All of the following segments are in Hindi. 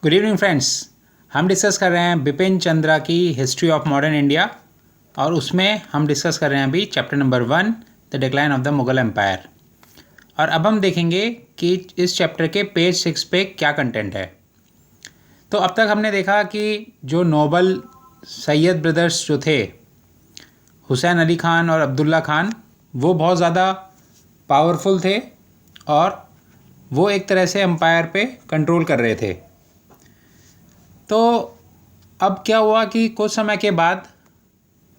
Good evening friends. हम डिस्कस कर रहे हैं बिपिन चंद्रा की हिस्ट्री ऑफ मॉडर्न इंडिया और उसमें हम डिस्कस कर रहे हैं अभी chapter number 1 the decline of the Mughal empire. और अब हम देखेंगे कि इस चैप्टर के पेज 6 पे क्या कंटेंट है। तो अब तक हमने देखा कि जो नोबल सैयद ब्रदर्स जो थे, हुसैन अली ख़ान और अब्दुल्ला ख़ान, वो बहुत ज़्यादा पावरफुल थे और वो एक तरह से एम्पायर पे कंट्रोल कर रहे थे। तो अब क्या हुआ कि कुछ समय के बाद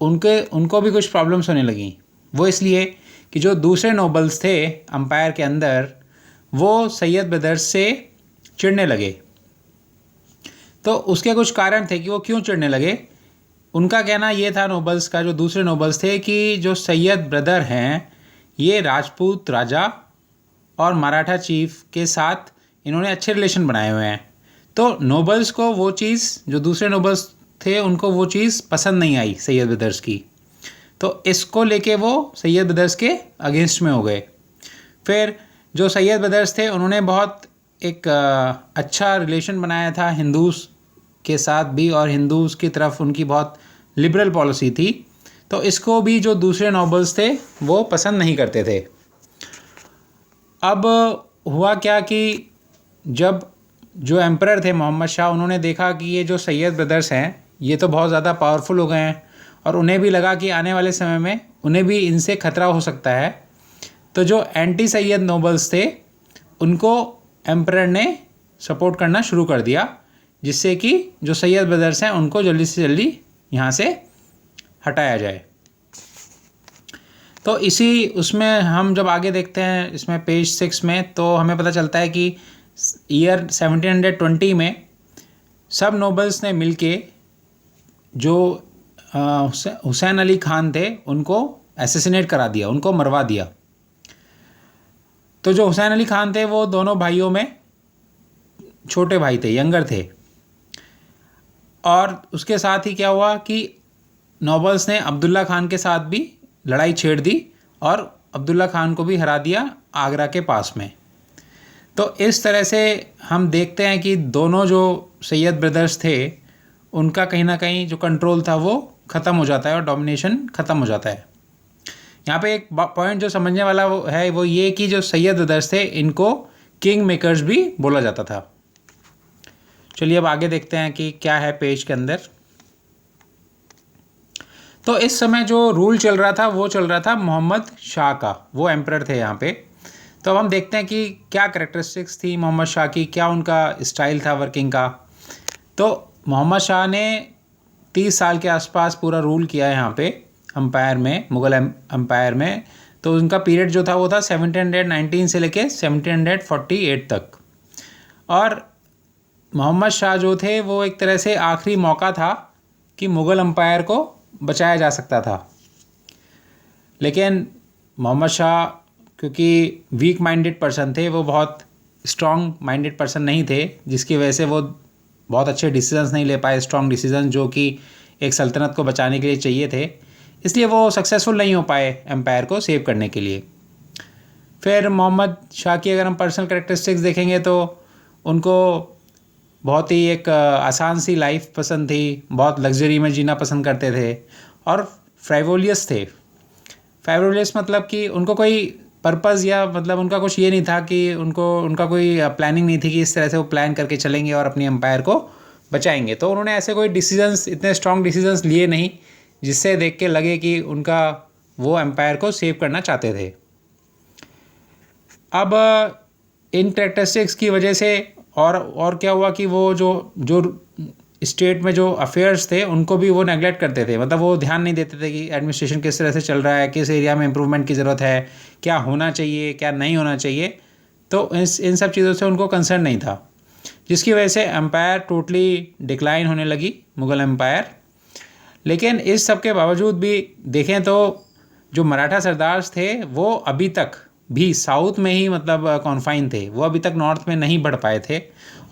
उनको भी कुछ प्रॉब्लम्स होने लगी। वो इसलिए कि जो दूसरे नोबल्स थे एम्पायर के अंदर, वो सैयद ब्रदर्स से चिढ़ने लगे। तो उसके कुछ कारण थे कि वो क्यों चिढ़ने लगे। उनका कहना ये था, नोबल्स का, जो दूसरे नोबल्स थे, कि जो सैयद ब्रदर हैं ये राजपूत राजा और मराठा चीफ के साथ इन्होंने अच्छे रिलेशन बनाए हुए हैं। तो नोबल्स को वो चीज़, जो दूसरे नोबल्स थे उनको वो चीज़ पसंद नहीं आई सैयद ब्रदर्स की। तो इसको लेके वो सैयद ब्रदर्स के अगेंस्ट में हो गए। फिर जो सैयद ब्रदर्स थे उन्होंने बहुत एक अच्छा रिलेशन बनाया था हिंदूज़ के साथ भी, और हिंदूज़ की तरफ उनकी बहुत लिबरल पॉलिसी थी। तो इसको भी जो दूसरे नोबल्स थे वो पसंद नहीं करते थे। अब हुआ क्या कि जब जो एम्परर थे मोहम्मद शाह, उन्होंने देखा कि ये जो सैयद ब्रदर्स हैं ये तो बहुत ज़्यादा पावरफुल हो गए हैं और उन्हें भी लगा कि आने वाले समय में उन्हें भी इनसे खतरा हो सकता है। तो जो एंटी सैयद नोबल्स थे उनको एम्परर ने सपोर्ट करना शुरू कर दिया, जिससे कि जो सैयद ब्रदर्स हैं उनको जल्दी से जल्दी यहाँ से हटाया जाए। तो इसी उसमें हम जब आगे देखते हैं इसमें पेज 6 में, तो हमें पता चलता है कि ईयर 1720 में सब नोबल्स ने मिलके जो हुसैन अली ख़ान थे उनको एसेसिनेट करा दिया, उनको मरवा दिया। तो जो हुसैन अली ख़ान थे वो दोनों भाइयों में छोटे भाई थे, यंगर थे। और उसके साथ ही क्या हुआ कि नोबल्स ने अब्दुल्ला ख़ान के साथ भी लड़ाई छेड़ दी और अब्दुल्ला ख़ान को भी हरा दिया आगरा के पास में। तो इस तरह से हम देखते हैं कि दोनों जो सैयद ब्रदर्स थे उनका कहीं ना कहीं जो कंट्रोल था वो ख़त्म हो जाता है और डोमिनेशन ख़त्म हो जाता है। यहाँ पे एक पॉइंट जो समझने वाला है वो ये कि जो सैयद ब्रदर्स थे इनको किंग मेकर्स भी बोला जाता था। चलिए अब आगे देखते हैं कि क्या है पेज के अंदर। तो इस समय जो रूल चल रहा था वो चल रहा था मोहम्मद शाह का, वो एम्परर थे यहाँ पे। तो अब हम देखते हैं कि क्या कैरेक्टरिस्टिक्स थी मोहम्मद शाह की, क्या उनका स्टाइल था वर्किंग का। तो मोहम्मद शाह ने 30 साल के आसपास पूरा रूल किया है यहाँ पे एम्पायर में, मुग़ल एम्पायर में। तो उनका पीरियड जो था वो था 1719 से लेके 1748 तक। और मोहम्मद शाह जो थे वो एक तरह से आखिरी मौका था कि मुग़ल एम्पायर को बचाया जा सकता था। लेकिन मोहम्मद शाह क्योंकि वीक माइंडेड पर्सन थे, वो बहुत स्ट्रॉन्ग माइंडेड पर्सन नहीं थे, जिसकी वजह से वो बहुत अच्छे डिसीजंस नहीं ले पाए, स्ट्रॉन्ग डिसीजन जो कि एक सल्तनत को बचाने के लिए चाहिए थे। इसलिए वो सक्सेसफुल नहीं हो पाए एम्पायर को सेव करने के लिए। फिर मोहम्मद शाह की अगर हम पर्सनल कैरेक्टरिस्टिक्स देखेंगे तो उनको बहुत ही एक आसान सी लाइफ पसंद थी, बहुत लग्जरी में जीना पसंद करते थे और फ्राइवोलियस थे। फ्राइवोलियस मतलब कि उनको कोई पर्पज़ या मतलब उनका कुछ ये नहीं था कि उनका कोई प्लानिंग नहीं थी कि इस तरह से वो प्लान करके चलेंगे और अपनी एम्पायर को बचाएंगे। तो उन्होंने ऐसे कोई डिसीजंस, इतने स्ट्रॉन्ग डिसीजंस लिए नहीं जिससे देख के लगे कि उनका वो एम्पायर को सेव करना चाहते थे। अब इन कैरेक्टरिस्टिक्स की वजह से और क्या हुआ कि वो जो स्टेट में जो अफेयर्स थे उनको भी वो नेगलेक्ट करते थे। मतलब वो ध्यान नहीं देते थे कि एडमिनिस्ट्रेशन किस तरह से चल रहा है, किस एरिया में इम्प्रूवमेंट की ज़रूरत है, क्या होना चाहिए, क्या नहीं होना चाहिए। तो इन सब चीज़ों से उनको कंसर्न नहीं था, जिसकी वजह से एम्पायर टोटली डिक्लाइन होने लगी, मुग़ल एम्पायर। लेकिन इस सब के बावजूद भी देखें तो जो मराठा सरदार्स थे वो अभी तक भी साउथ में ही मतलब कॉन्फाइन थे, वो अभी तक नॉर्थ में नहीं बढ़ पाए थे।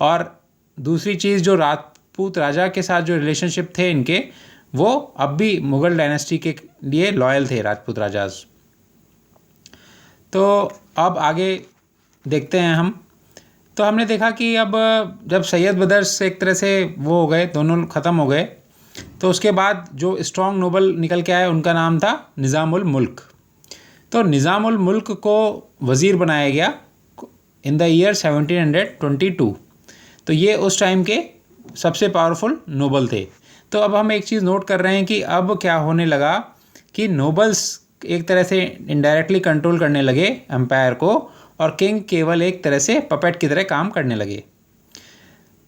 और दूसरी चीज़, जो राजपूत राजा के साथ जो रिलेशनशिप थे इनके, वो अब भी मुग़ल डायनेस्टी के लिए लॉयल थे राजपूत राजाज। तो अब आगे देखते हैं हम तो हमने देखा कि अब जब सैयद ब्रदर्स एक तरह से वो हो गए, दोनों ख़त्म हो गए, तो उसके बाद जो स्ट्रॉन्ग नोबल निकल के आए उनका नाम था निज़ामुल मुल्क। तो निज़ामुल मुल्क को वज़ीर बनाया गया इन द ईयर 1722। तो ये उस टाइम के सबसे पावरफुल नोबल थे। तो अब हम एक चीज़ नोट कर रहे हैं कि अब क्या होने लगा कि नोबल्स एक तरह से इनडायरेक्टली कंट्रोल करने लगे एम्पायर को, और किंग केवल एक तरह से पपेट की तरह काम करने लगे।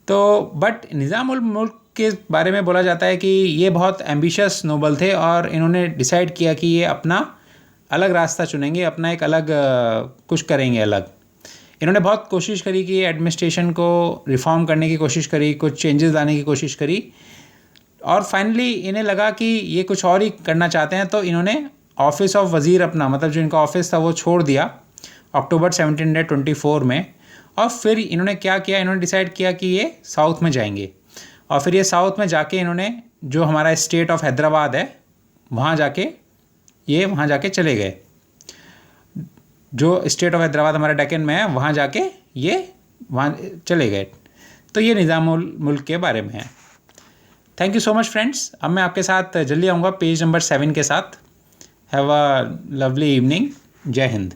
तो बट निज़ामुल मुल्क के बारे में बोला जाता है कि ये बहुत एम्बिशियस नोबल थे और इन्होंने डिसाइड किया कि ये अपना अलग रास्ता चुनेंगे, अपना एक अलग कुछ करेंगे अलग। इन्होंने बहुत कोशिश करी कि एडमिनिस्ट्रेशन को रिफॉर्म करने की कोशिश करी, कुछ चेंजेस लाने की कोशिश करी, और फाइनली इन्हें लगा कि ये कुछ और ही करना चाहते हैं। तो इन्होंने ऑफिस ऑफ वज़ीर अपना, मतलब जो इनका ऑफिस था वो छोड़ दिया अक्टूबर 1724 में। और फिर इन्होंने क्या किया, इन्होंने डिसाइड किया कि ये साउथ में जाएंगे, और फिर ये साउथ में जाके इन्होंने जो हमारा स्टेट ऑफ हैदराबाद है वहाँ जाके चले गए। जो स्टेट ऑफ हैदराबाद हमारे डेक्कन में है वहाँ जाके ये वहाँ चले गए। तो ये निज़ामुल मुल्क के बारे में है। Thank you so much friends. अब मैं आपके साथ जल्दी आऊँगा पेज नंबर 7 के साथ। Have a lovely evening. जय हिंद।